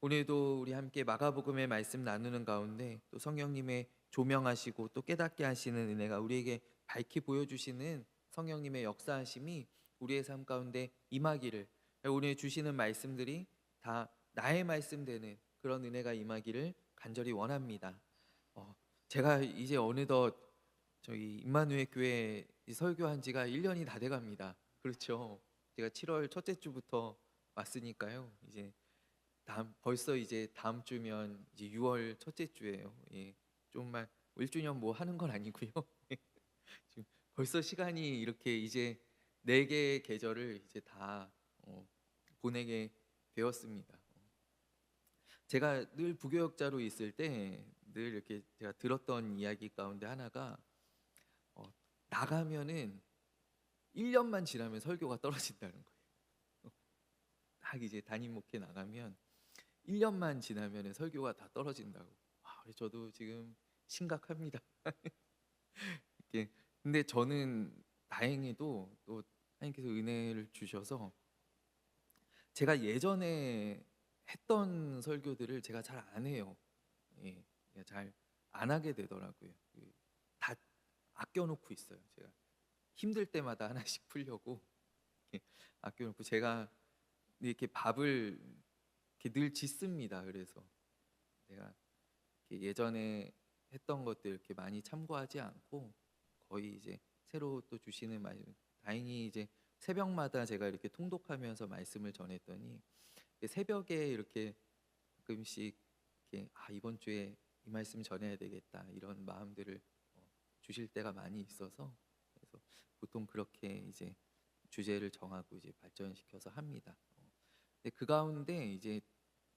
오늘도 우리 함께 마가복음의 말씀 나누는 가운데 또 성령님의 조명하시고 또 깨닫게 하시는 은혜가 우리에게 밝히 보여주시는 성령님의 역사하심이 우리의 삶 가운데 임하기를, 오늘 주시는 말씀들이 다 나의 말씀 되는 그런 은혜가 임하기를 간절히 원합니다. 제가 이제 어느덧 저희 임마누엘 교회 설교한 지가 1년이 다 돼갑니다. 그렇죠. 제가 7월 첫째 주부터 왔으니까요. 이제 벌써 이제 다음 주면 이제 6월 첫째 주예요. 예. 정말 1주년 뭐 하는 건 아니고요. 지금 벌써 시간이 이렇게 이제 네 개의 계절을 이제 다 보내게 되었습니다. 제가 늘 부교역자로 있을 때 늘 이렇게 제가 들었던 이야기 가운데 하나가 나가면은 1년만 지나면 설교가 떨어진다는 거예요. 딱 이제 담임 목회 나가면 1년만 지나면 설교가 다 떨어진다고. 그래서 저도 지금 심각합니다. 이렇게 근데 저는 다행히도 또 하나님께서 은혜를 주셔서 제가 예전에 했던 설교들을 제가 잘 안 해요. 예, 잘 안 하게 되더라고요. 다 아껴놓고 있어요. 제가 힘들 때마다 하나씩 풀려고 이렇게 아껴놓고 제가 이렇게 밥을 이렇게 늘 짓습니다. 그래서 내가 예전에 했던 것들 이렇게 많이 참고하지 않고 거의 이제 새로 또 주시는 말씀, 다행히 이제 새벽마다 제가 이렇게 통독하면서 말씀을 전했더니 새벽에 이렇게 가끔씩 이렇게 이번 주에 이 말씀 전해야 되겠다 이런 마음들을 주실 때가 많이 있어서, 그래서 보통 그렇게 이제 주제를 정하고 이제 발전시켜서 합니다. 근데 그 가운데 이제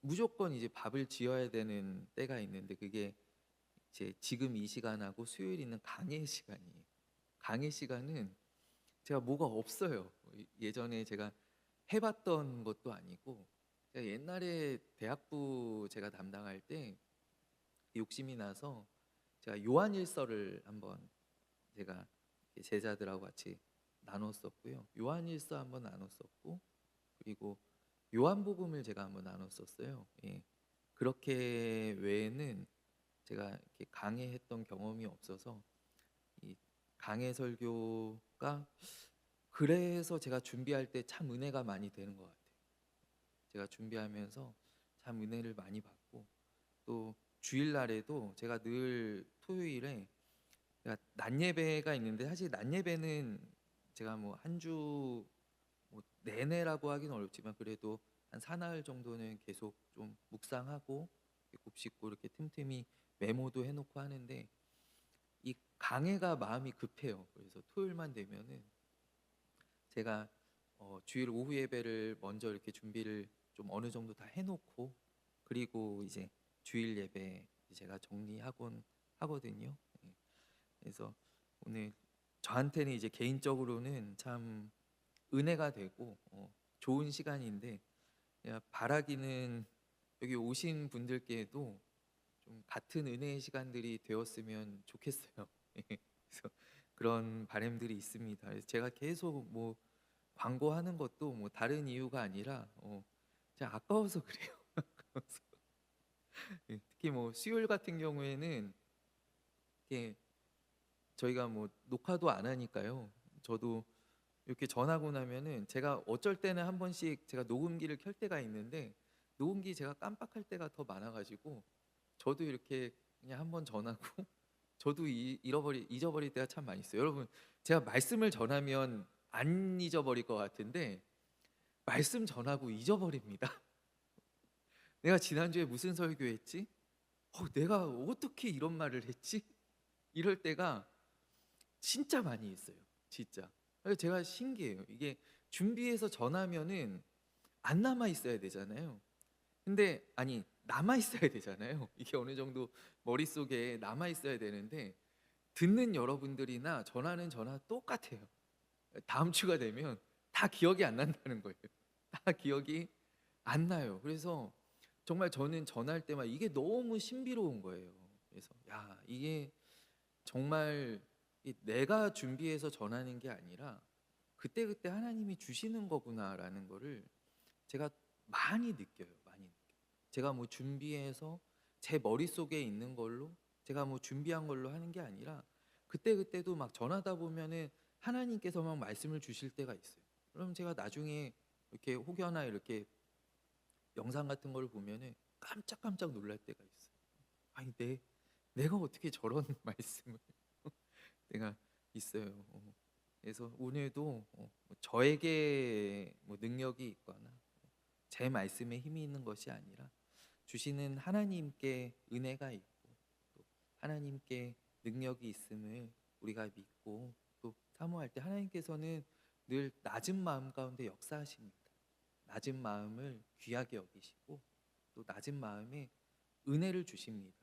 무조건 이제 밥을 지어야 되는 때가 있는데 그게 이제 지금 이 시간하고 수요일 있는 강의 시간이에요. 강의 시간은 제가 뭐가 없어요. 예전에 제가 해봤던 것도 아니고 제가 옛날에 대학부 제가 담당할 때 욕심이 나서 제가 요한일서를 한번 제가 제자들하고 같이 나눴었고요. 요한일서 한번 나눴었고 그리고 요한복음을 제가 한번 나눴었어요. 예. 그렇게 외에는 제가 이렇게 강해했던 경험이 없어서 이 강해 설교가 그래서 제가 준비할 때 참 은혜가 많이 되는 것 같아요. 제가 준비하면서 참 은혜를 많이 받고 또 주일날에도 제가 늘 토요일에 제가 낮 예배가 있는데 사실 낮 예배는 제가 뭐 한 주 뭐 내내라고 하기는 어렵지만 그래도 한 사나흘 정도는 계속 좀 묵상하고 곱씹고 이렇게 틈틈이 메모도 해놓고 하는데 이 강해가 마음이 급해요. 그래서 토요일만 되면은 제가 주일 오후 예배를 먼저 이렇게 준비를 좀 어느 정도 다 해놓고 그리고 이제 주일 예배 제가 정리하곤 하거든요. 예. 그래서 오늘 저한테는 이제 개인적으로는 참 은혜가 되고 좋은 시간인데 바라기는 여기 오신 분들께도 좀 같은 은혜의 시간들이 되었으면 좋겠어요. 예. 그래서 그런 바람들이 있습니다. 그래서 제가 계속 뭐 광고하는 것도 뭐 다른 이유가 아니라 제가 아까워서 그래요. 아까워서. 예, 특히 뭐 수요일 같은 경우에는 이렇게 저희가 뭐 녹화도 안 하니까요. 저도 이렇게 전하고 나면은 제가 어쩔 때는 한 번씩 제가 녹음기를 켤 때가 있는데 녹음기 제가 깜빡할 때가 더 많아가지고 저도 이렇게 그냥 한 번 전하고 저도 잊어버릴 때가 참 많이 있어요. 여러분 제가 말씀을 전하면 안 잊어버릴 것 같은데 말씀 전하고 잊어버립니다. 내가 지난주에 무슨 설교했지? 내가 어떻게 이런 말을 했지? 이럴 때가 진짜 많이 있어요. 진짜. 그래서 제가 신기해요. 이게 준비해서 전하면은 안 남아 있어야 되잖아요. 근데 아니 남아 있어야 되잖아요. 이게 어느 정도 머릿속에 남아 있어야 되는데 듣는 여러분들이나 전하는 저나 똑같아요. 다음 주가 되면 다 기억이 안 난다는 거예요. 다 기억이 안 나요. 그래서 정말 저는 전할 때만 이게 너무 신비로운 거예요. 그래서 야, 이게 정말 내가 준비해서 전하는 게 아니라 그때그때 하나님이 주시는 거구나라는 거를 제가 많이 느껴요. 많이 느껴요. 제가 뭐 준비해서 제 머릿속에 있는 걸로 제가 뭐 준비한 걸로 하는 게 아니라 그때그때도 막 전하다 보면은 하나님께서 막 말씀을 주실 때가 있어요. 그럼 제가 나중에 이렇게 혹여나 이렇게 영상 같은 걸 보면은 깜짝깜짝 놀랄 때가 있어요. 아니 내가 어떻게 저런 말씀을 때가 있어요. 그래서 오늘도 뭐 저에게 뭐 능력이 있거나 제 말씀에 힘이 있는 것이 아니라 주시는 하나님께 은혜가 있고 또 하나님께 능력이 있음을 우리가 믿고 또 사모할 때 하나님께서는 늘 낮은 마음 가운데 역사하십니다. 낮은 마음을 귀하게 여기시고 또 낮은 마음에 은혜를 주십니다.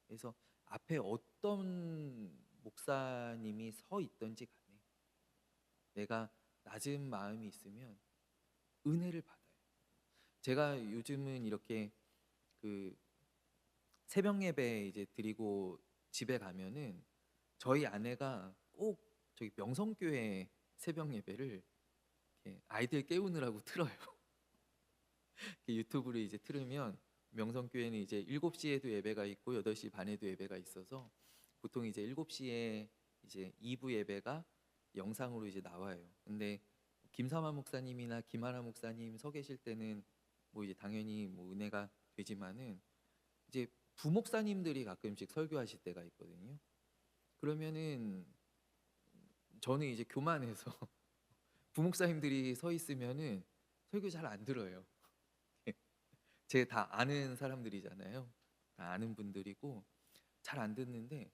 그래서 앞에 어떤 목사님이 서 있든지 간에 내가 낮은 마음이 있으면 은혜를 받아요. 제가 요즘은 이렇게 그 새벽 예배 이제 드리고 집에 가면은 저희 아내가 꼭 저기 명성교회 새벽 예배를 이렇게 아이들 깨우느라고 틀어요. 유튜브를 이제 틀으면 명성교회는 이제 7시에도 예배가 있고 8시 반에도 예배가 있어서 보통 이제 7시에 이제 2부 예배가 영상으로 이제 나와요. 근데 김삼화 목사님이나 김하나 목사님 서 계실 때는 뭐 이제 당연히 뭐 은혜가 되지만은 이제 부목사님들이 가끔씩 설교하실 때가 있거든요. 그러면은 저는 이제 교만해서 부목사님들이 서 있으면은 설교 잘 안 들어요. 제 다 아는 사람들이잖아요. 다 아는 분들이고 잘 안 듣는데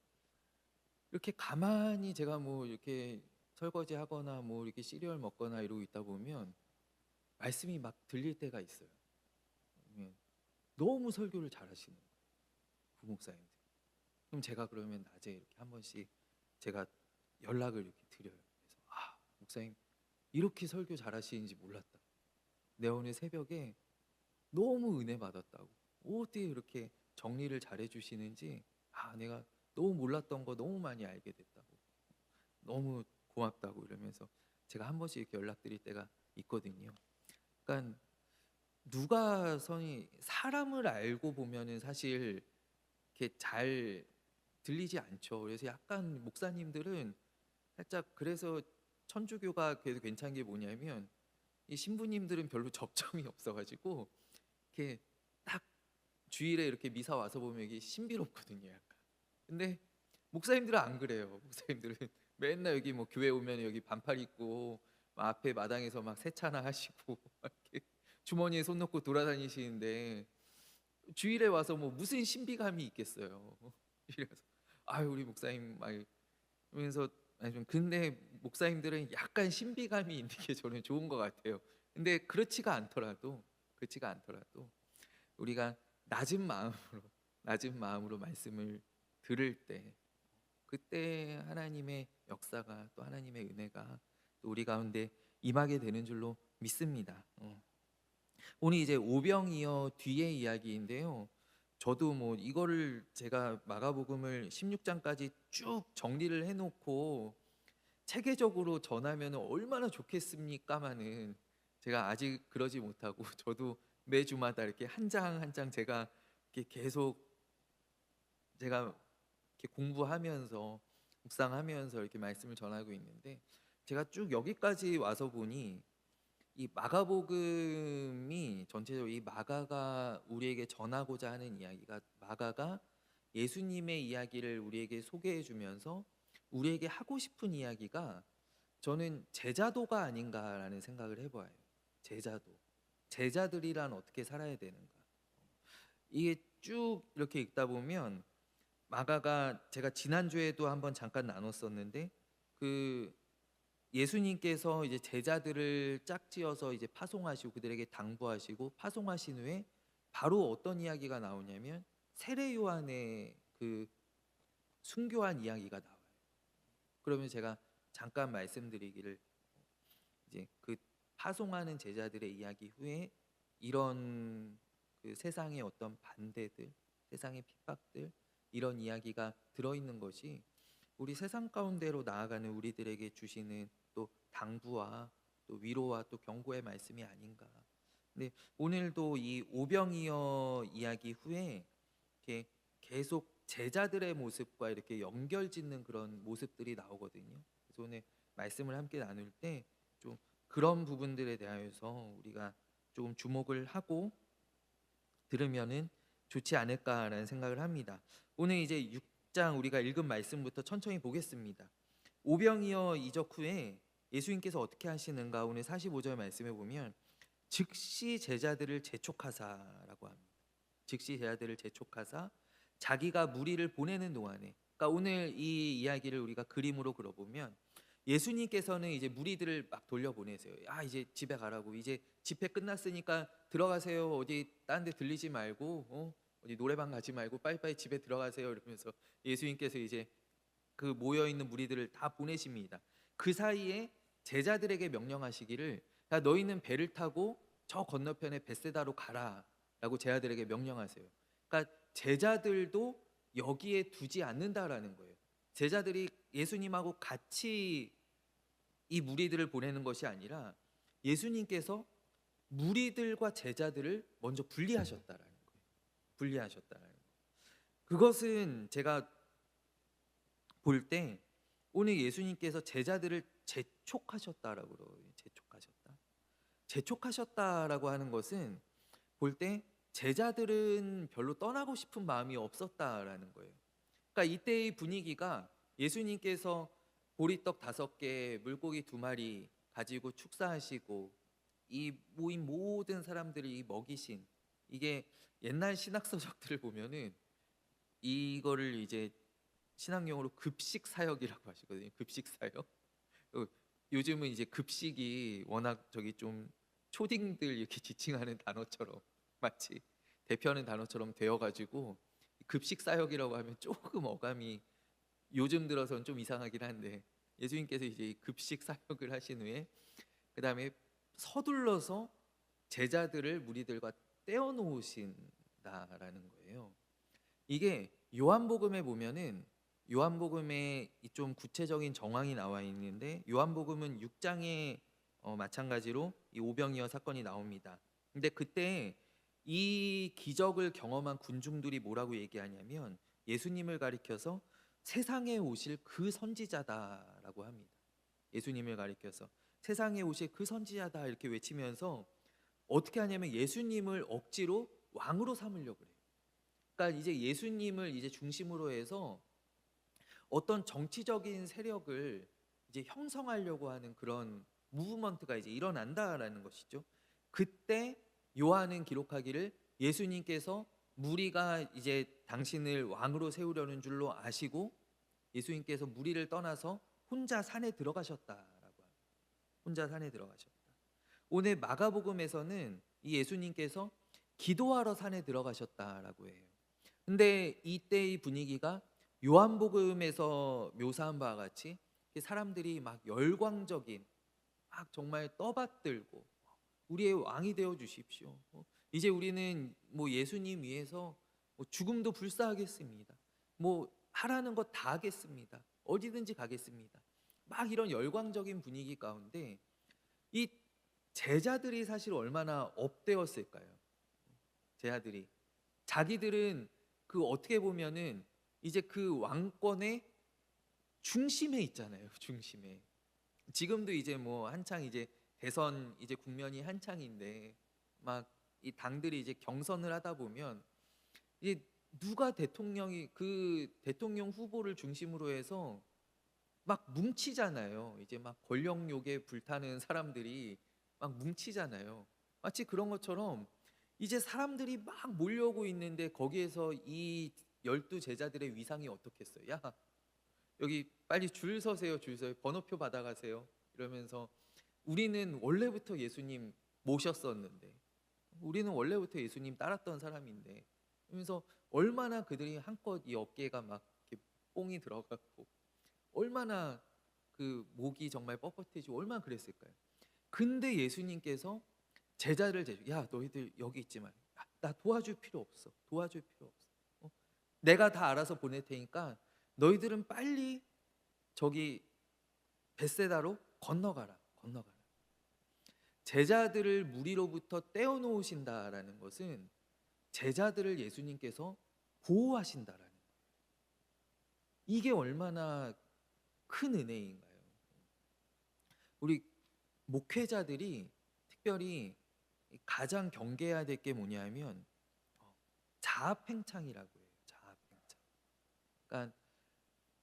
이렇게 가만히 제가 뭐 이렇게 설거지하거나 뭐 이렇게 시리얼 먹거나 이러고 있다 보면 말씀이 막 들릴 때가 있어요. 그러면 너무 설교를 잘하시는 거예요. 부목사님들. 그럼 제가 그러면 낮에 이렇게 한 번씩 제가 연락을 이렇게 드려요. 그래서 목사님 이렇게 설교 잘하시는지 몰랐다. 내 오늘 새벽에 너무 은혜 받았다고. 어떻게 이렇게 정리를 잘해 주시는지 내가 너무 몰랐던 거 너무 많이 알게 됐다고. 너무 고맙다고 이러면서 제가 한 번씩 이렇게 연락드릴 때가 있거든요. 그러니까 누가 선이 사람을 알고 보면은 사실 이렇게 잘 들리지 않죠. 그래서 약간 목사님들은 살짝 그래서 천주교가 그래도 괜찮은 게 뭐냐면 이 신부님들은 별로 접점이 없어가지고 이렇게 딱 주일에 이렇게 미사 와서 보면 이게 신비롭거든요, 약간. 근데 목사님들은 안 그래요. 목사님들은 맨날 여기 뭐 교회 오면 여기 반팔 입고 막 앞에 마당에서 막 세차나 하시고 막 이렇게 주머니에 손 넣고 돌아다니시는데 주일에 와서 뭐 무슨 신비감이 있겠어요. 이래서 우리 목사님 막 이러면서 아니 좀 근데 목사님들은 약간 신비감이 있는 게 저는 좋은 것 같아요. 근데 그렇지가 않더라도 우리가 낮은 마음으로 낮은 마음으로 말씀을 들을 때 그때 하나님의 역사가 또 하나님의 은혜가 또 우리 가운데 임하게 되는 줄로 믿습니다. 오늘 이제 오병이어 뒤의 이야기인데요. 저도 뭐 이거를 제가 마가복음을 16장까지 쭉 정리를 해놓고 체계적으로 전하면 얼마나 좋겠습니까마는 제가 아직 그러지 못하고 저도 매주마다 이렇게 한 장 한 장 제가 이렇게 계속 제가 이렇게 공부하면서 묵상하면서 이렇게 말씀을 전하고 있는데 제가 쭉 여기까지 와서 보니 이 마가복음이 전체적으로 이 마가가 우리에게 전하고자 하는 이야기가 마가가 예수님의 이야기를 우리에게 소개해 주면서 우리에게 하고 싶은 이야기가 저는 제자도가 아닌가라는 생각을 해봐요. 제자도. 제자들이란 어떻게 살아야 되는가. 이게 쭉 이렇게 읽다 보면 마가가 제가 지난주에도 한번 잠깐 나눴었는데 그 예수님께서 이제 제자들을 짝지어서 이제 파송하시고 그들에게 당부하시고 파송하신 후에 바로 어떤 이야기가 나오냐면 세례 요한의 그 순교한 이야기가 나와요. 그러면 제가 잠깐 말씀드리기를 이제 그 파송하는 제자들의 이야기 후에 이런 그 세상의 어떤 반대들, 세상의 핍박들 이런 이야기가 들어있는 것이 우리 세상 가운데로 나아가는 우리들에게 주시는 또 당부와 또 위로와 또 경고의 말씀이 아닌가. 네, 오늘도 이 오병이어 이야기 후에 이렇게 계속 제자들의 모습과 이렇게 연결짓는 그런 모습들이 나오거든요. 그래서 오늘 말씀을 함께 나눌 때 좀 그런 부분들에 대하여서 우리가 조금 주목을 하고 들으면은 좋지 않을까라는 생각을 합니다. 오늘 이제 6장 우리가 읽은 말씀부터 천천히 보겠습니다. 오병이어 이적 후에 예수님께서 어떻게 하시는가 오늘 45절 말씀에 보면 즉시 제자들을 재촉하사라고 합니다. 즉시 제자들을 재촉하사 자기가 무리를 보내는 동안에, 그러니까 오늘 이 이야기를 우리가 그림으로 그려보면 예수님께서는 이제 무리들을 막 돌려보내세요. 아, 이제 집에 가라고. 이제 집회 끝났으니까 들어가세요. 어디 딴 데 들리지 말고 어디 노래방 가지 말고 빨리빨리 집에 들어가세요. 이러면서 예수님께서 이제 그 모여 있는 무리들을 다 보내십니다. 그 사이에 제자들에게 명령하시기를, 야, 너희는 배를 타고 저 건너편에 벳세다로 가라라고 제자들에게 명령하세요. 그러니까 제자들도 여기에 두지 않는다라는 거예요. 제자들이 예수님하고 같이 이 무리들을 보내는 것이 아니라 예수님께서 무리들과 제자들을 먼저 분리하셨다라는 거예요. 분리하셨다라는 거예요. 그것은 제가 볼 때 오늘 예수님께서 제자들을 재촉하셨다라고 그러요. 재촉하셨다. 재촉하셨다라고 하는 것은 볼 때 제자들은 별로 떠나고 싶은 마음이 없었다라는 거예요. 그러니까 이때의 분위기가 예수님께서 보리떡 5개, 물고기 2마리 가지고 축사하시고 이 모인 모든 사람들이 먹이신, 이게 옛날 신학서적들을 보면은 이거를 이제 신학용어로 급식 사역이라고 하시거든요. 급식 사역. 어, 요즘은 이제 급식이 워낙 저기 좀 초딩들 이렇게 지칭하는 단어처럼 마치 대표하는 단어처럼 되어가지고 급식 사역이라고 하면 조금 어감이 요즘 들어서는 좀 이상하긴 한데, 예수님께서 이제 이 급식 사역을 하신 후에 그 다음에 서둘러서 제자들을 무리들과 떼어놓으신다라는 거예요. 이게 요한복음에 보면은 요한복음에 좀 구체적인 정황이 나와 있는데 요한복음은 6장에 마찬가지로 이 오병이어 사건이 나옵니다. 근데 그때 이 기적을 경험한 군중들이 뭐라고 얘기하냐면 예수님을 가리켜서 세상에 오실 그 선지자다라고 합니다. 예수님을 가리켜서 세상에 오실 그 선지자다 이렇게 외치면서 어떻게 하냐면 예수님을 억지로 왕으로 삼으려고 해요. 그러니까 이제 예수님을 이제 중심으로 해서 어떤 정치적인 세력을 이제 형성하려고 하는 그런 무브먼트가 이제 일어난다라는 것이죠. 그때 요한은 기록하기를 예수님께서 무리가 이제 당신을 왕으로 세우려는 줄로 아시고 예수님께서 무리를 떠나서 혼자 산에 들어가셨다라고 합니다. 혼자 산에 들어가셨다. 오늘 마가복음에서는 이 예수님께서 기도하러 산에 들어가셨다라고 해요. 근데 이때의 분위기가 요한복음에서 묘사한 바와 같이 사람들이 막 열광적인, 막 정말 떠받들고 우리의 왕이 되어 주십시오. 이제 우리는 뭐 예수님 위해서 뭐 죽음도 불사하겠습니다. 뭐 하라는 것 다 하겠습니다. 어디든지 가겠습니다. 막 이런 열광적인 분위기 가운데 이 제자들이 사실 얼마나 업되었을까요? 제자들이 자기들은 그 어떻게 보면은 이제 그 왕권의 중심에 있잖아요. 중심에. 지금도 이제 뭐 한창 이제 대선 이제 국면이 한창인데 막 이 당들이 이제 경선을 하다 보면 이제 누가 대통령이 그 대통령 후보를 중심으로 해서 막 뭉치잖아요. 이제 막 권력욕에 불타는 사람들이 막 뭉치잖아요. 마치 그런 것처럼 이제 사람들이 막 몰려오고 있는데 거기에서 이 12제자들의 위상이 어떻겠어요? 야, 여기 빨리 줄 서세요. 줄 서요. 번호표 받아가세요. 이러면서 우리는 원래부터 예수님 모셨었는데, 우리는 원래부터 예수님 따랐던 사람인데, 그러면서 얼마나 그들이 한껏 이 어깨가 막 이렇게 뽕이 들어갔고 얼마나 그 목이 정말 뻣뻣해지고 얼마나 그랬을까요? 근데 예수님께서 제자를 야, 너희들 여기 있지 마. 나 도와줄 필요 없어. 도와줄 필요 없어. 내가 다 알아서 보낼 테니까 너희들은 빨리 저기 벳세다로 건너가라. 건너가라. 제자들을 무리로부터 떼어놓으신다라는 것은 제자들을 예수님께서 보호하신다라는 거예요. 이게 얼마나 큰 은혜인가요? 우리 목회자들이 특별히 가장 경계해야 될 게 뭐냐면 자아팽창이라고 해요. 자아팽창. 그러니까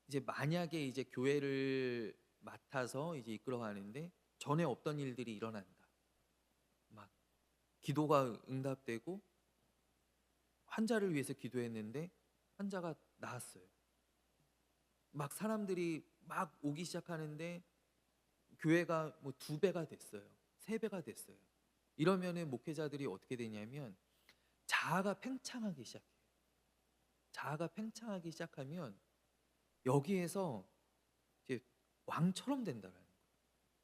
이제 만약에 이제 교회를 맡아서 이제 이끌어가는데 전에 없던 일들이 일어난다. 막 기도가 응답되고 환자를 위해서 기도했는데 환자가 나았어요. 막 사람들이 막 오기 시작하는데 교회가 뭐 2배가 됐어요. 3배가 됐어요. 이러면은 목회자들이 어떻게 되냐면 자아가 팽창하기 시작해요. 자아가 팽창하기 시작하면 여기에서 이제 왕처럼 된다라는 거예요.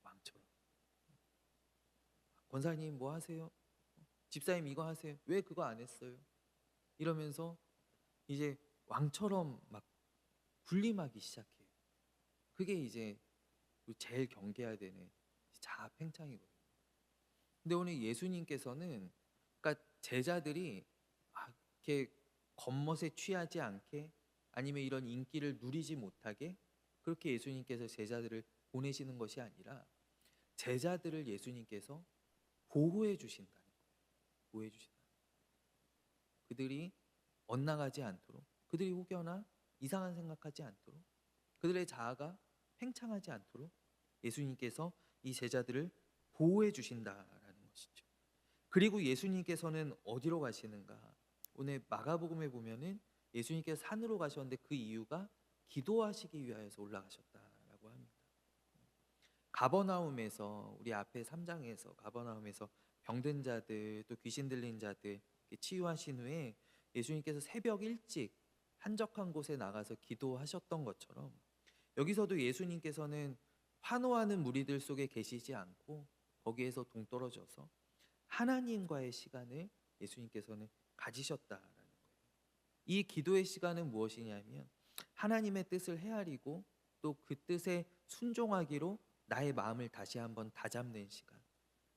왕처럼. 권사님 뭐 하세요? 집사님 이거 하세요. 왜 그거 안 했어요? 이러면서 이제 왕처럼 막 군림하기 시작해요. 그게 이제 제일 경계해야 되는 자아 팽창이거든요. 근데 오늘 예수님께서는 그러니까 제자들이 이렇게 겉멋에 취하지 않게 아니면 이런 인기를 누리지 못하게 그렇게 예수님께서 제자들을 보내시는 것이 아니라 제자들을 예수님께서 보호해 주신다는 거예요. 보호해 주신다. 그들이 엇나가지 않도록, 그들이 혹여나 이상한 생각하지 않도록, 그들의 자아가 팽창하지 않도록 예수님께서 이 제자들을 보호해 주신다라는 것이죠. 그리고 예수님께서는 어디로 가시는가? 오늘 마가복음에 보면은 예수님께서 산으로 가셨는데 그 이유가 기도하시기 위하여서 올라가셨다라고 합니다. 가버나움에서 우리 앞에 3장에서 가버나움에서 병든 자들 또 귀신 들린 자들 치유하신 후에 예수님께서 새벽 일찍 한적한 곳에 나가서 기도하셨던 것처럼 여기서도 예수님께서는 환호하는 무리들 속에 계시지 않고 거기에서 동떨어져서 하나님과의 시간을 예수님께서는 가지셨다라는 거예요. 이 기도의 시간은 무엇이냐면 하나님의 뜻을 헤아리고 또 그 뜻에 순종하기로 나의 마음을 다시 한번 다잡는 시간,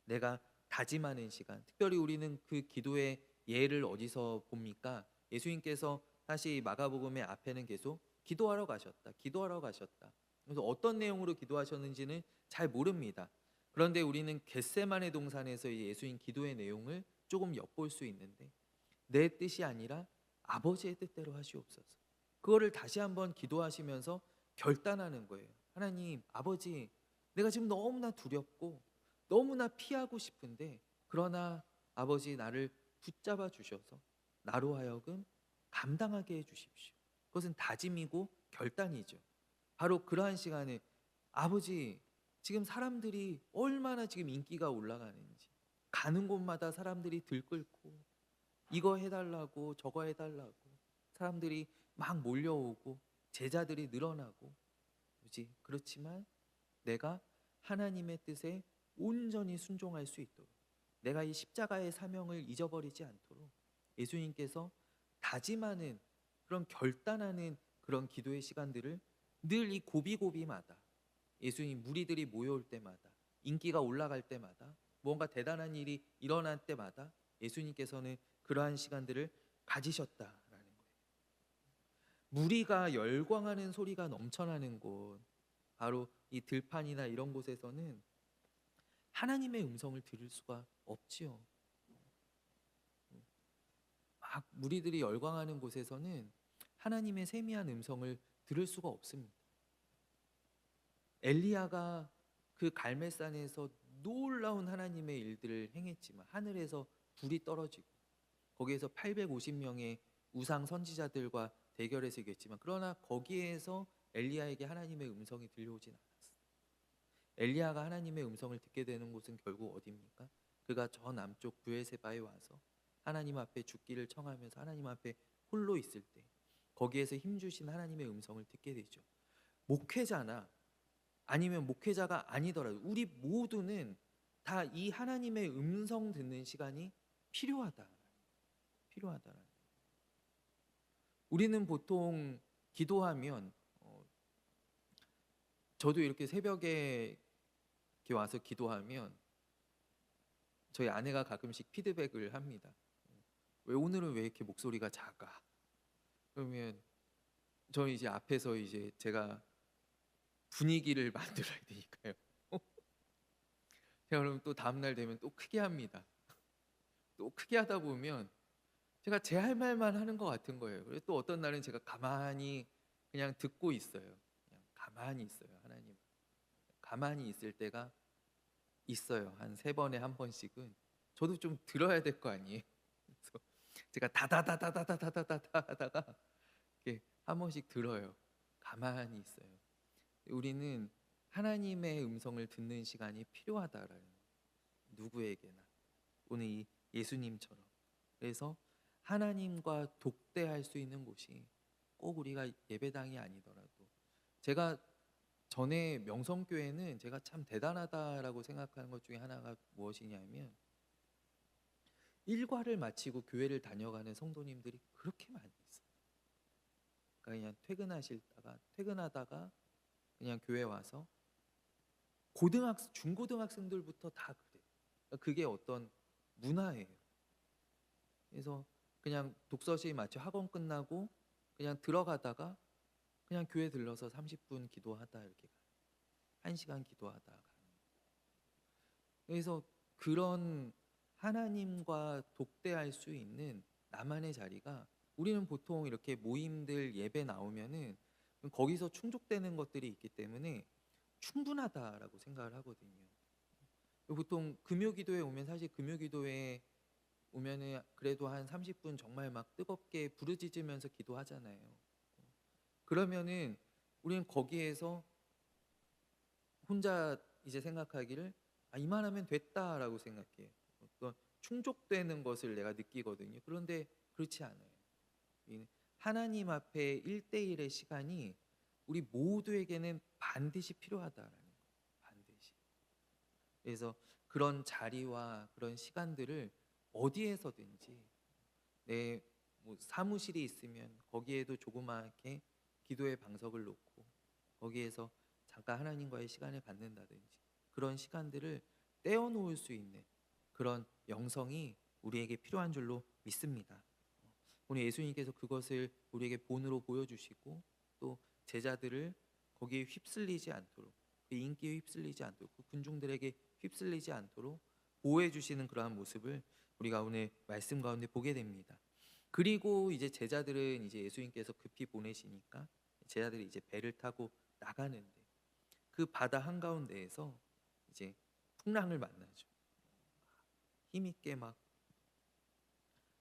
내가 다짐하는 시간. 특별히 우리는 그 기도의 예를 어디서 봅니까? 예수님께서 사실 마가복음의 앞에는 계속 기도하러 가셨다. 기도하러 가셨다. 그래서 어떤 내용으로 기도하셨는지는 잘 모릅니다. 그런데 우리는 겟세마네 동산에서 예수님 기도의 내용을 조금 엿볼 수 있는데 내 뜻이 아니라 아버지의 뜻대로 하시옵소서. 그거를 다시 한번 기도하시면서 결단하는 거예요. 하나님, 아버지, 내가 지금 너무나 두렵고 너무나 피하고 싶은데 그러나 아버지 나를 붙잡아 주셔서 나로 하여금 감당하게 해 주십시오. 그것은 다짐이고 결단이죠. 바로 그러한 시간에 아버지 지금 사람들이 얼마나 지금 인기가 올라가는지 가는 곳마다 사람들이 들끓고 이거 해달라고 저거 해달라고 사람들이 막 몰려오고 제자들이 늘어나고 그렇지만 내가 하나님의 뜻에 온전히 순종할 수 있도록 내가 이 십자가의 사명을 잊어버리지 않도록 예수님께서 다짐하는 그런 결단하는 그런 기도의 시간들을 늘 이 고비고비마다 예수님 무리들이 모여올 때마다 인기가 올라갈 때마다 뭔가 대단한 일이 일어날 때마다 예수님께서는 그러한 시간들을 가지셨다라는 거예요. 무리가 열광하는 소리가 넘쳐나는 곳 바로 이 들판이나 이런 곳에서는 하나님의 음성을 들을 수가 없지요. 막 무리들이 열광하는 곳에서는 하나님의 세미한 음성을 들을 수가 없습니다. 엘리야가 그 갈멜산에서 놀라운 하나님의 일들을 행했지만 하늘에서 불이 떨어지고 거기에서 850명의 우상 선지자들과 대결해서 이겼지만 그러나 거기에서 엘리야에게 하나님의 음성이 들려오진 않았어요. 엘리야가 하나님의 음성을 듣게 되는 곳은 결국 어디입니까? 그가 저 남쪽 브엘세바에 와서 하나님 앞에 죽기를 청하면서 하나님 앞에 홀로 있을 때 거기에서 힘주신 하나님의 음성을 듣게 되죠. 목회자나 아니면 목회자가 아니더라도 우리 모두는 다 이 하나님의 음성 듣는 시간이 필요하다. 필요하다라는. 우리는 보통 기도하면 저도 이렇게 새벽에 이렇게 와서 기도하면 저희 아내가 가끔씩 피드백을 합니다. "왜 오늘은 왜 이렇게 목소리가 작아?" 그러면 저는 이제 앞에서 이제 제가 분위기를 만들어야 되니까요. 제가 그러면 또 다음날 되면 또 크게 합니다. 또 크게 하다 보면 제가 제 할 말만 하는 것 같은 거예요. 그래서 또 어떤 날은 제가 가만히 그냥 듣고 있어요. 그냥 가만히 있어요, 하나님. 가만히 있을 때가 있어요. 한 3번에 한 번씩은. 저도 좀 들어야 될 거 아니에요. 그래서 제가 다다다다다다다다다 하다가 이렇게 한 번씩 들어요. 가만히 있어요. 우리는 하나님의 음성을 듣는 시간이 필요하다라는 거예요. 누구에게나. 오늘 이 예수님처럼. 그래서 하나님과 독대할 수 있는 곳이 꼭 우리가 예배당이 아니더라도, 제가 전에 명성교회는 제가 참 대단하다라고 생각하는 것 중에 하나가 무엇이냐면, 일과를 마치고 교회를 다녀가는 성도님들이 그렇게 많이 있어요. 그러니까 그냥 퇴근하다가 그냥 교회 와서 중고등학생들부터 다 그래요. 그러니까 그게 어떤 문화예요. 그래서 그냥 독서실 마치 학원 끝나고 그냥 들어가다가 그냥 교회 들러서 30분 기도하다 이렇게 가요. 1시간 기도하다 가는. 그래서 그런 하나님과 독대할 수 있는 나만의 자리가, 우리는 보통 이렇게 모임들 예배 나오면은 거기서 충족되는 것들이 있기 때문에 충분하다라고 생각을 하거든요. 보통 금요기도에 오면, 사실 금요기도에 오면은 그래도 한 30분 정말 막 뜨겁게 부르짖으면서 기도하잖아요. 그러면은 우리는 거기에서 혼자 이제 생각하기를, '아 이만하면 됐다.'라고 생각해요. 어떤 충족되는 것을 내가 느끼거든요. 그런데 그렇지 않아요. 이 하나님 앞에 1대1의 시간이 우리 모두에게는 반드시 필요하다라는 거예요. 반드시. 그래서 그런 자리와 그런 시간들을 어디에서든지, 내 뭐 사무실이 있으면 거기에도 조그맣게 기도의 방석을 놓고 거기에서 잠깐 하나님과의 시간을 갖는다든지, 그런 시간들을 떼어 놓을 수 있는 그런 영성이 우리에게 필요한 줄로 믿습니다. 오늘 예수님께서 그것을 우리에게 본으로 보여주시고, 또 제자들을 거기에 휩쓸리지 않도록, 그 인기에 휩쓸리지 않도록, 그 군중들에게 휩쓸리지 않도록 보호해 주시는 그러한 모습을 우리가 오늘 말씀 가운데 보게 됩니다. 그리고 이제 제자들은 이제 예수님께서 급히 보내시니까 제자들이 이제 배를 타고 나가는데, 그 바다 한가운데에서 이제 풍랑을 만나죠. 힘있게 막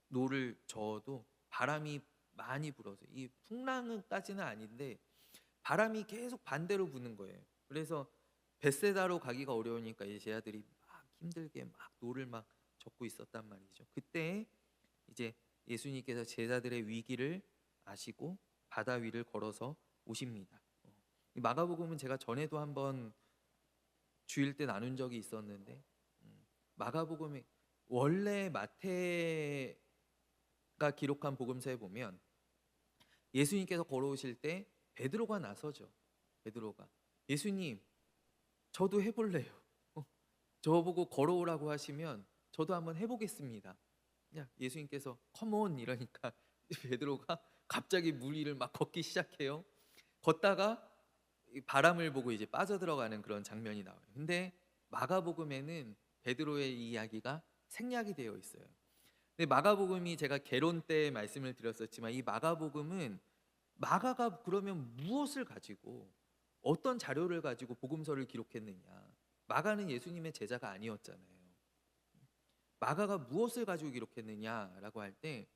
노를 저어도 바람이 많이 불어서, 이 풍랑은까지는 아닌데 바람이 계속 반대로 부는 거예요. 그래서 벳세다로 가기가 어려우니까 이제 제자들이 막 힘들게 막 노를 막 젓고 있었단 말이죠. 그때 이제 예수님께서 제자들의 위기를 아시고 바다 위를 걸어서 오십니다. 이 마가복음은 제가 전에도 한번 주일 때 나눈 적이 있었는데, 마가복음이, 원래 마태가 기록한 복음서에 보면 예수님께서 걸어오실 때 베드로가 나서죠. 베드로가, 예수님 저도 해볼래요. 저보고 걸어오라고 하시면 저도 한번 해보겠습니다. 그냥 예수님께서 컴온 이러니까 베드로가 갑자기 물 위를 막 걷기 시작해요. 걷다가 이 바람을 보고 이제 빠져들어가는 그런 장면이 나와요. 근데 마가복음에는 베드로의 이 이야기가 생략이 되어 있어요. 근데 마가복음이, 제가 개론 때 말씀을 드렸었지만, 이 마가복음은 마가가 그러면 무엇을 가지고, 어떤 자료를 가지고 복음서를 기록했느냐? 마가는 예수님의 제자가 아니었잖아요. 마가가 무엇을 가지고 기록했느냐라고 할 때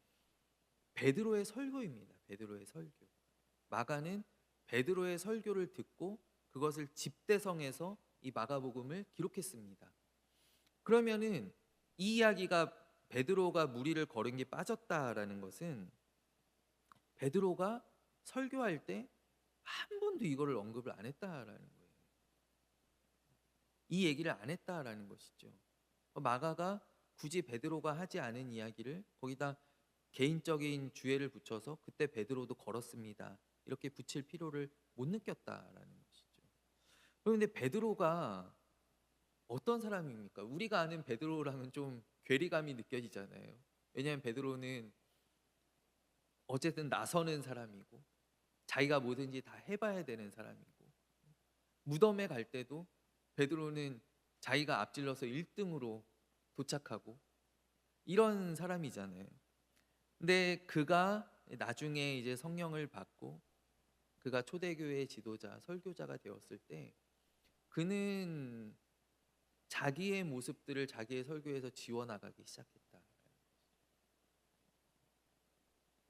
베드로의 설교입니다. 베드로의 설교. 마가는 베드로의 설교를 듣고 그것을 집대성해서 이 마가복음을 기록했습니다. 그러면은 이 이야기가, 베드로가 무리를 걸은 게 빠졌다라는 것은 베드로가 설교할 때 한 번도 이거를 언급을 안 했다라는 거예요. 이 얘기를 안 했다라는 것이죠. 마가가 굳이 베드로가 하지 않은 이야기를 거기다 개인적인 주애를 붙여서 그때 베드로도 걸었습니다, 이렇게 붙일 필요를 못 느꼈다라는 것이죠. 그런데 베드로가 어떤 사람입니까? 우리가 아는 베드로랑은 좀 괴리감이 느껴지잖아요. 왜냐하면 베드로는 어쨌든 나서는 사람이고 자기가 뭐든지 다 해봐야 되는 사람이고 무덤에 갈 때도 베드로는 자기가 앞질러서 1등으로 도착하고 이런 사람이잖아요. 근데 그가 나중에 이제 성령을 받고 그가 초대교회의 지도자, 설교자가 되었을 때 그는 자기의 모습들을 자기의 설교에서 지워나가기 시작했다.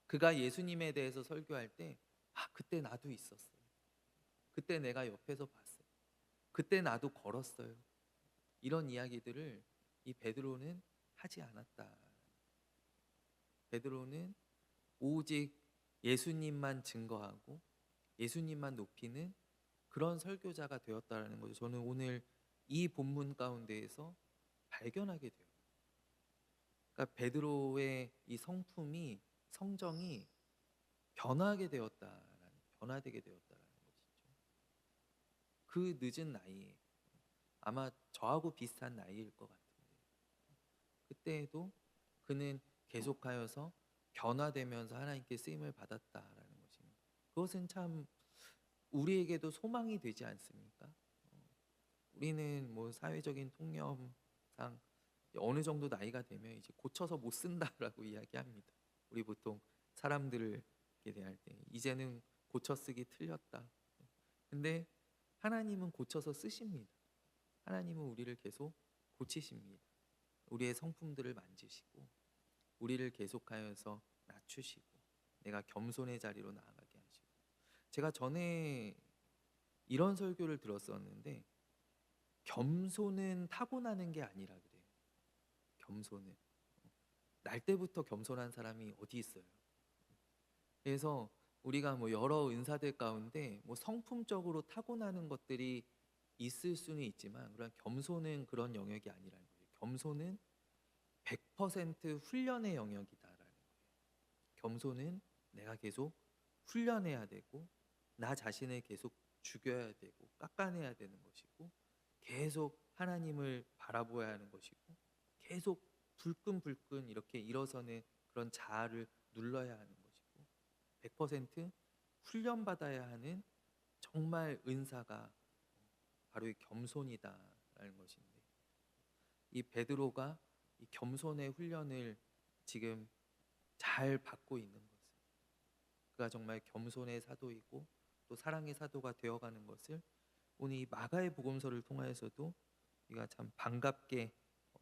그가 예수님에 대해서 설교할 때, 아, 그때 나도 있었어요. 그때 내가 옆에서 봤어요. 그때 나도 걸었어요. 이런 이야기들을 이 베드로는 하지 않았다. 베드로는 오직 예수님만 증거하고 예수님만 높이는 그런 설교자가 되었다라는 거죠. 저는 오늘 이 본문 가운데에서 발견하게 돼요. 그러니까 베드로의 이 성품이 성정이 변화되게 되었다라는 것이죠. 그 늦은 나이에 아마 저하고 비슷한 나이일 것 같은데 그때에도 그는 계속하여서 변화되면서 하나님께 쓰임을 받았다라는 것입니다. 그것은 참 우리에게도 소망이 되지 않습니까? 우리는 뭐 사회적인 통념상 어느 정도 나이가 되면 이제 고쳐서 못 쓴다라고 이야기합니다. 우리 보통 사람들에 대할 때 이제는 고쳐 쓰기 틀렸다. 근데 하나님은 고쳐서 쓰십니다. 하나님은 우리를 계속 고치십니다. 우리의 성품들을 만지시고 우리를 계속하여서 낮추시고 내가 겸손의 자리로 나아가게 하시고 제가 전에 이런 설교를 들었었는데 겸손은 타고나는 게 아니라 그래요. 겸손은 날 때부터 겸손한 사람이 어디 있어요? 그래서 우리가 뭐 여러 은사들 가운데 뭐 성품적으로 타고나는 것들이 있을 수는 있지만 그런 겸손은 그런 영역이 아니라는 거예요. 겸손은 100% 훈련의 영역이다라는 거예요. 겸손은 내가 계속 훈련해야 되고 나 자신을 계속 죽여야 되고 깎아내야 되는 것이고 계속 하나님을 바라보아야 하는 것이고 계속 불끈불끈 이렇게 일어서는 그런 자아를 눌러야 하는 것이고 100% 훈련받아야 하는 정말 은사가 바로 이 겸손이다라는 것인데 이 베드로가 이 겸손의 훈련을 지금 잘 받고 있는 것을 그가 정말 겸손의 사도이고 또 사랑의 사도가 되어가는 것을 오늘 이 마가의 복음서를 통하여서도 우리가 참 반갑게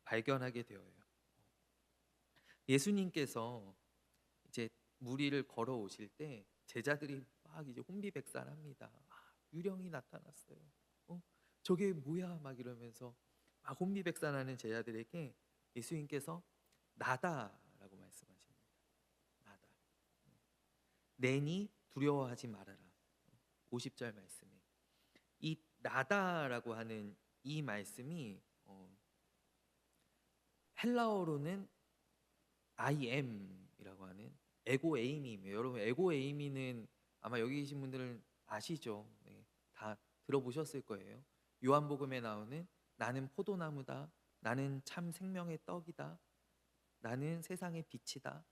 발견하게 되어요. 예수님께서 이제 무리를 걸어오실 때 제자들이 막 이제 혼비백산합니다. 아, 유령이 나타났어요. 저게 뭐야? 막 이러면서 막 혼비백산하는 제자들에게 예수님께서 나다라고 말씀하십니다. 나다. 내니 두려워하지 말아라. 50절 말씀에 이 나다라고 하는 이 말씀이 헬라어로는 I am이라고 하는 에고 에이미입니다. 여러분 에고 에이미는 아마 여기 계신 분들은 아시죠? 네, 다 들어보셨을 거예요. 요한복음에 나오는 나는 포도나무다. 나는 참 생명의 떡이다. 나는 세상의 빛이다.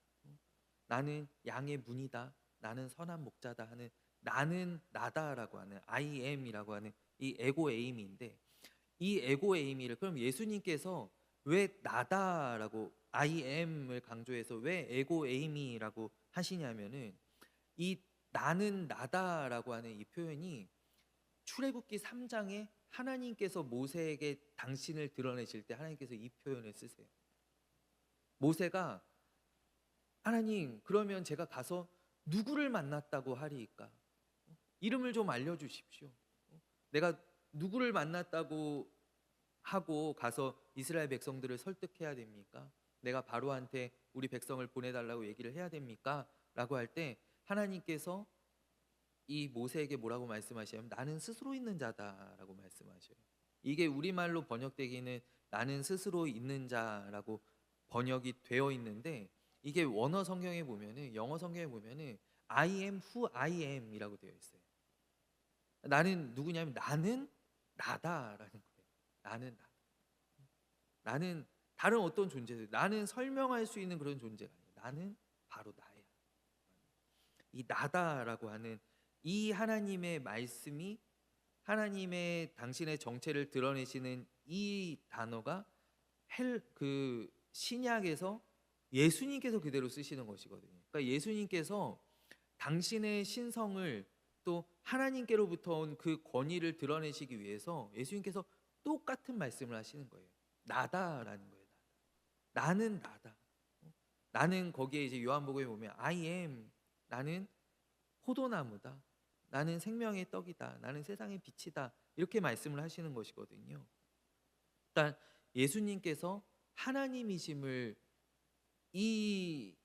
나는 양의 문이다. 나는 선한 목자다 하는 나는 나다라고 하는 I am이라고 하는 이 에고 에이미인데 이 에고 에이미를 그럼 예수님께서 왜 나다라고 I am을 강조해서 왜 에고 에이미라고 하시냐면은 이 나는 나다라고 하는 이 표현이 출애굽기 3장에 하나님께서 모세에게 당신을 드러내실 때 하나님께서 이 표현을 쓰세요. 모세가 하나님 그러면 제가 가서 누구를 만났다고 하리이까? 이름을 좀 알려주십시오. 내가 누구를 만났다고 하고 가서 이스라엘 백성들을 설득해야 됩니까? 내가 바로한테 우리 백성을 보내달라고 얘기를 해야 됩니까? 라고 할 때 하나님께서 이 모세에게 뭐라고 말씀하시냐면 나는 스스로 있는 자다라고 말씀하셔요. 이게 우리말로 번역되기는 나는 스스로 있는 자라고 번역이 되어 있는데 이게 원어 성경에 보면은 영어 성경에 보면은 I am who I am이라고 되어 있어요. 나는 누구냐면 나는 나다라는 거예요. 나는 나. 나는 다른 어떤 존재들, 나는 설명할 수 있는 그런 존재가 아니야. 나는 바로 나야. 이 나다라고 하는 이 하나님의 말씀이, 하나님의 당신의 정체를 드러내시는 이 단어가 그 신약에서 예수님께서 그대로 쓰시는 것이거든요. 그러니까 예수님께서 당신의 신성을, 또 하나님께로부터 온 그 권위를 드러내시기 위해서 예수님께서 똑같은 말씀을 하시는 거예요. 나다라는 거예요. 나는 나다. 나는, 거기에 이제 요한복음에 보면 I am, 나는 포도나무다. 나는 생명의 떡이다. 나는 세상의 빛이다. 이렇게 말씀을 하시는 것이거든요. 일단 예수님께서 하나님이심을 이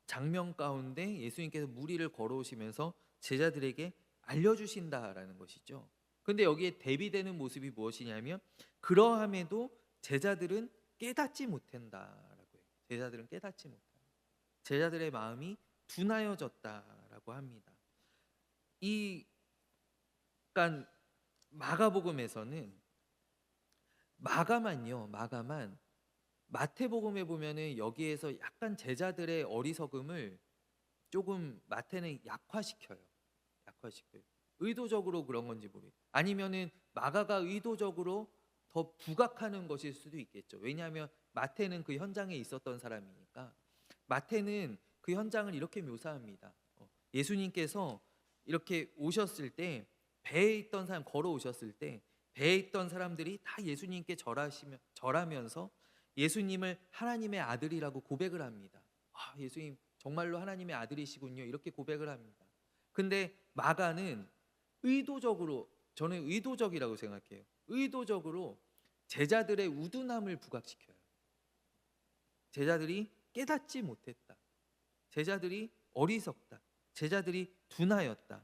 장면 가운데 예수님께서 무리를 걸어오시면서 제자들에게 알려주신다라는 것이죠. 근데 여기에 대비되는 모습이 무엇이냐면, 그러함에도 제자들은 깨닫지 못한다라고 해요. 제자들은 깨닫지 못한다. 제자들의 마음이 둔하여졌다라고 합니다. 이 그러니까 마가복음에서는 마가만 마태복음에 보면은 여기에서 약간 제자들의 어리석음을 조금 마태는 약화시켜요. 약화시켜요. 의도적으로 그런 건지 모르겠어요. 아니면은 마가가 의도적으로 더 부각하는 것일 수도 있겠죠. 왜냐하면 마태는 그 현장에 있었던 사람이니까. 마태는 그 현장을 이렇게 묘사합니다. 예수님께서 이렇게 오셨을 때, 배에 있던 사람, 걸어오셨을 때 배에 있던 사람들이 다 예수님께 절하면서 예수님을 하나님의 아들이라고 고백을 합니다. 아, 예수님 정말로 하나님의 아들이시군요. 이렇게 고백을 합니다. 근데 마가는 의도적으로, 저는 의도적이라고 생각해요. 의도적으로 제자들의 우둔함을 부각시켜요. 제자들이 깨닫지 못했다. 제자들이 어리석다. 제자들이 둔하였다.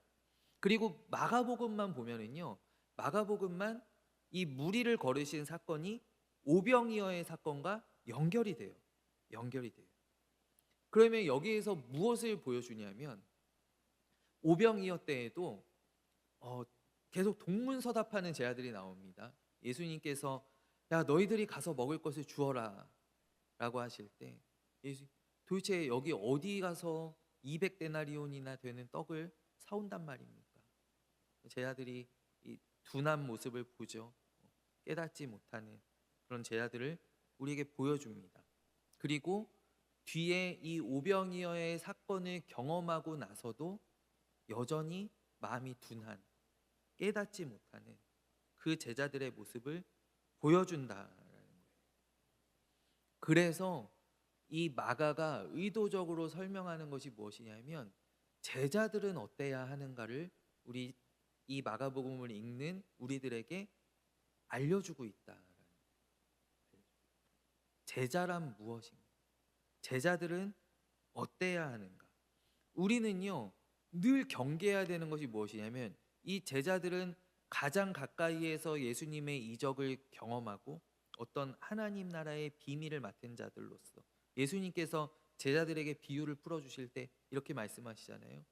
그리고 마가복음만 보면은요, 마가복음만 이 무리를 거르신 사건이 오병이어의 사건과 연결이 돼요. 연결이 돼요. 그러면 여기에서 무엇을 보여주냐면, 오병이어 때에도 계속 동문서답하는 제자들이 나옵니다. 예수님께서 야, 너희들이 가서 먹을 것을 주어라 라고 하실 때, 도대체 여기 어디 가서 200데나리온이나 되는 떡을 사온단 말입니까? 제자들이 이 둔한 모습을 보죠. 깨닫지 못하는 그런 제자들을 우리에게 보여줍니다. 그리고 뒤에 이 오병이어의 사건을 경험하고 나서도 여전히 마음이 둔한, 깨닫지 못하는 그 제자들의 모습을 보여준다라는 거예요. 그래서 이 마가가 의도적으로 설명하는 것이 무엇이냐면, 제자들은 어때야 하는가를 우리 이 마가복음을 읽는 우리들에게 알려주고 있다라는 거예요. 제자란 무엇인가? 제자들은 어때야 하는가? 우리는요, 늘 경계해야 되는 것이 무엇이냐면, 이 제자들은 가장 가까이에서 예수님의 이적을 경험하고 어떤 하나님 나라의 비밀을 맡은 자들로서, 예수님께서 제자들에게 비유를 풀어주실 때 이렇게 말씀하시잖아요.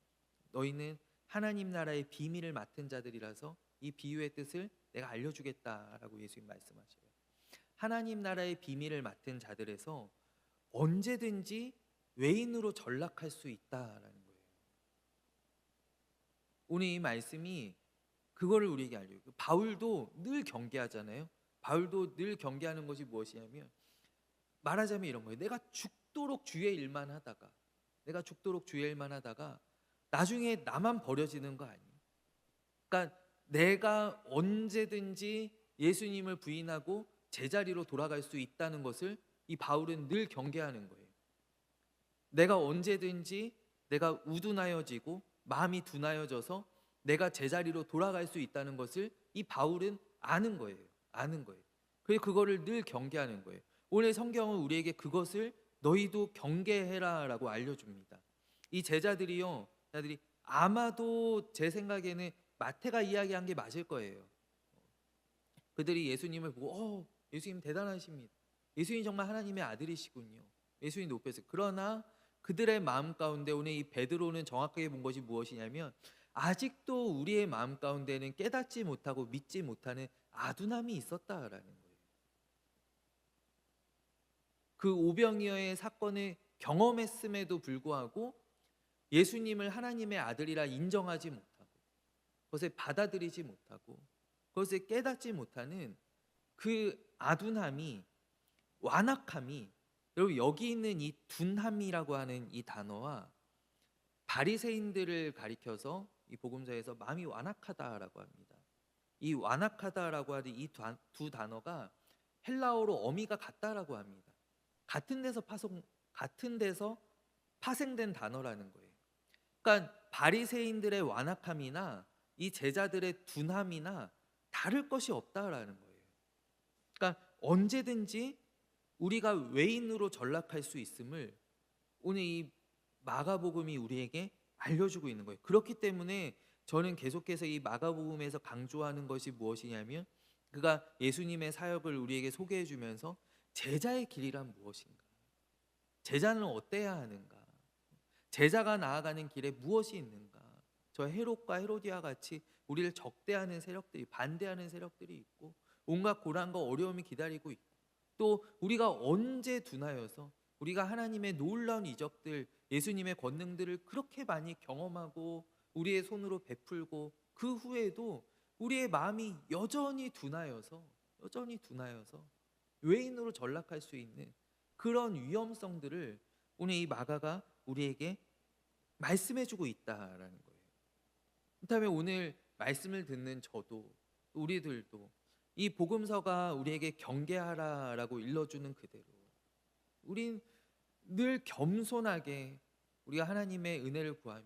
너희는 하나님 나라의 비밀을 맡은 자들이라서 이 비유의 뜻을 내가 알려주겠다라고 예수님 말씀하셔요. 하나님 나라의 비밀을 맡은 자들에서 언제든지 외인으로 전락할 수 있다라는 거예요. 오늘 이 말씀이 그거를 우리에게 알려요. 바울도 늘 경계하잖아요. 바울도 늘 경계하는 것이 무엇이냐면, 말하자면 이런 거예요. 내가 죽도록 주의 일만 하다가 나중에 나만 버려지는 거 아니에요. 그러니까 내가 언제든지 예수님을 부인하고 제자리로 돌아갈 수 있다는 것을 이 바울은 늘 경계하는 거예요. 내가 언제든지 내가 우둔하여지고 마음이 둔하여져서 내가 제자리로 돌아갈 수 있다는 것을 이 바울은 아는 거예요. 아는 거예요. 그래서 그거를 늘 경계하는 거예요. 오늘 성경은 우리에게 그것을 너희도 경계해라라고 알려줍니다. 이 제자들이요, 아마도 제 생각에는 마태가 이야기한 게 맞을 거예요. 그들이 예수님을 보고 예수님 대단하십니다. 예수님 정말 하나님의 아들이시군요. 예수님 높여서. 그러나 그들의 마음 가운데 오늘 이 베드로는 정확하게 본 것이 무엇이냐면, 아직도 우리의 마음 가운데는 깨닫지 못하고 믿지 못하는 아둔함이 있었다라는 거예요. 그 오병이어의 사건을 경험했음에도 불구하고 예수님을 하나님의 아들이라 인정하지 못하고 그것을 받아들이지 못하고 그것을 깨닫지 못하는 그 아둔함이, 완악함이, 여러분 여기 있는 이 둔함이라고 하는 이 단어와 바리새인들을 가리켜서 이 복음서에서 마음이 완악하다라고 합니다. 이 완악하다라고 하는 이 두 단어가 헬라어로 어미가 같다라고 합니다. 같은 데서 파생된 단어라는 거예요. 그러니까 바리새인들의 완악함이나 이 제자들의 둔함이나 다를 것이 없다라는 거예요. 그러니까 언제든지 우리가 외인으로 전락할 수 있음을 오늘 이 마가복음이 우리에게 알려주고 있는 거예요. 그렇기 때문에 저는 계속해서 이 마가복음에서 강조하는 것이 무엇이냐면 그가 예수님의 사역을 우리에게 소개해 주면서 제자의 길이란 무엇인가? 제자는 어때야 하는가? 제자가 나아가는 길에 무엇이 있는가? 저 헤롯과 헤로디아 같이 우리를 적대하는 세력들이, 반대하는 세력들이 있고 온갖 고난과 어려움이 기다리고 있고 또 우리가 언제 둔하여서 우리가 하나님의 놀라운 이적들, 예수님의 권능들을 그렇게 많이 경험하고 우리의 손으로 베풀고 그 후에도 우리의 마음이 여전히 둔하여서 외인으로 전락할 수 있는 그런 위험성들을 오늘 이 마가가 우리에게 말씀해주고 있다라는 거예요. 그렇다면 오늘 말씀을 듣는 저도 우리들도 이 복음서가 우리에게 경계하라라고 일러주는 그대로 우린 늘 겸손하게 우리가 하나님의 은혜를 구하며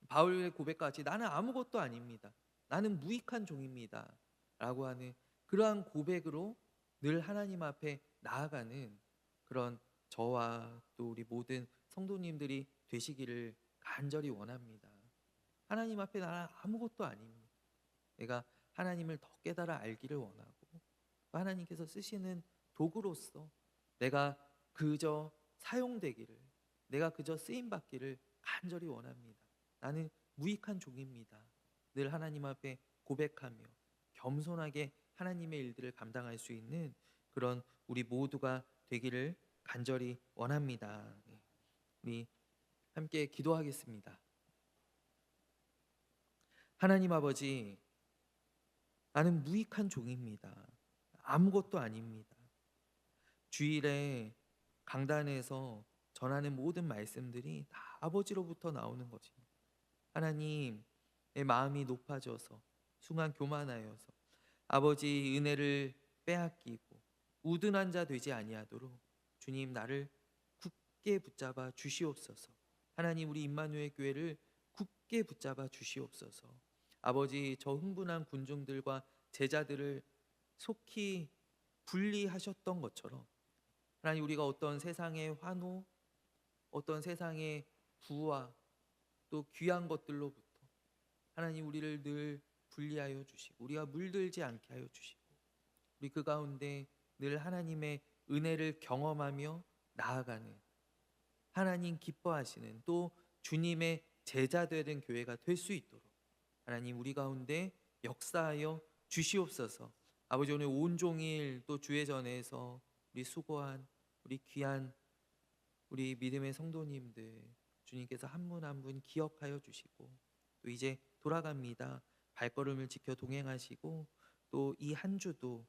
바울의 고백같이 나는 아무것도 아닙니다. 나는 무익한 종입니다. 라고 하는 그러한 고백으로 늘 하나님 앞에 나아가는 그런 저와 또 우리 모든 성도님들이 되시기를 간절히 원합니다. 하나님 앞에 나는 아무것도 아닙니다. 내가 하나님을 더 깨달아 알기를 원하고 하나님께서 쓰시는 도구로서 내가 그저 사용되기를, 내가 그저 쓰임받기를 간절히 원합니다. 나는 무익한 종입니다. 늘 하나님 앞에 고백하며 겸손하게 하나님의 일들을 감당할 수 있는 그런 우리 모두가 되기를 간절히 원합니다. 우리 함께 기도하겠습니다. 하나님 아버지, 나는 무익한 종입니다. 아무것도 아닙니다. 주일에 강단에서 전하는 모든 말씀들이 다 아버지로부터 나오는 것입니다. 하나님, 내 마음이 높아져서 순간 교만하여서 아버지 은혜를 빼앗기고 우둔한 자 되지 아니하도록 주님 나를 굳게 붙잡아 주시옵소서. 하나님 우리 임마누엘 교회를 굳게 붙잡아 주시옵소서. 아버지 저 흥분한 군중들과 제자들을 속히 분리하셨던 것처럼 하나님 우리가 어떤 세상의 환호, 어떤 세상의 부와 또 귀한 것들로부터 하나님 우리를 늘 분리하여 주시고 우리가 물들지 않게 하여 주시고 우리 그 가운데 늘 하나님의 은혜를 경험하며 나아가는 하나님 기뻐하시는 또 주님의 제자 되는 교회가 될 수 있도록 하나님 우리 가운데 역사하여 주시옵소서. 아버지 오늘 온종일 또 주의 전에서 우리 수고한 우리 귀한 우리 믿음의 성도님들 주님께서 한 분 한 분 기억하여 주시고 또 이제 돌아갑니다. 발걸음을 지켜 동행하시고 또 이 한 주도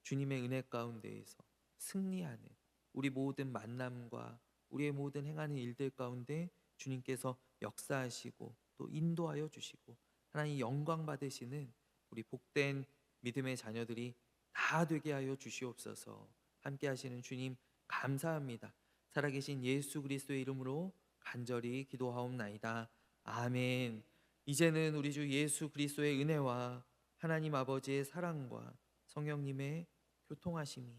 주님의 은혜 가운데에서 승리하는 우리 모든 만남과 우리의 모든 행하는 일들 가운데 주님께서 역사하시고 또 인도하여 주시고 하나님 영광 받으시는 우리 복된 믿음의 자녀들이 다 되게 하여 주시옵소서. 함께 하시는 주님 감사합니다. 살아계신 예수 그리스도의 이름으로 간절히 기도하옵나이다. 아멘. 이제는 우리 주 예수 그리스도의 은혜와 하나님 아버지의 사랑과 성령님의 교통하심이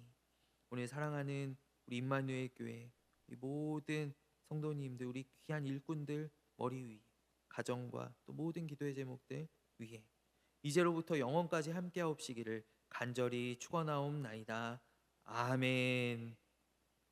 오늘 사랑하는 우리 임마누엘 교회 우리 모든 성도님들 우리 귀한 일꾼들 머리 위 가정과 또 모든 기도의 제목들 위에 이제로부터 영원까지 함께하옵시기를 간절히 축원하옵나이다. 아멘.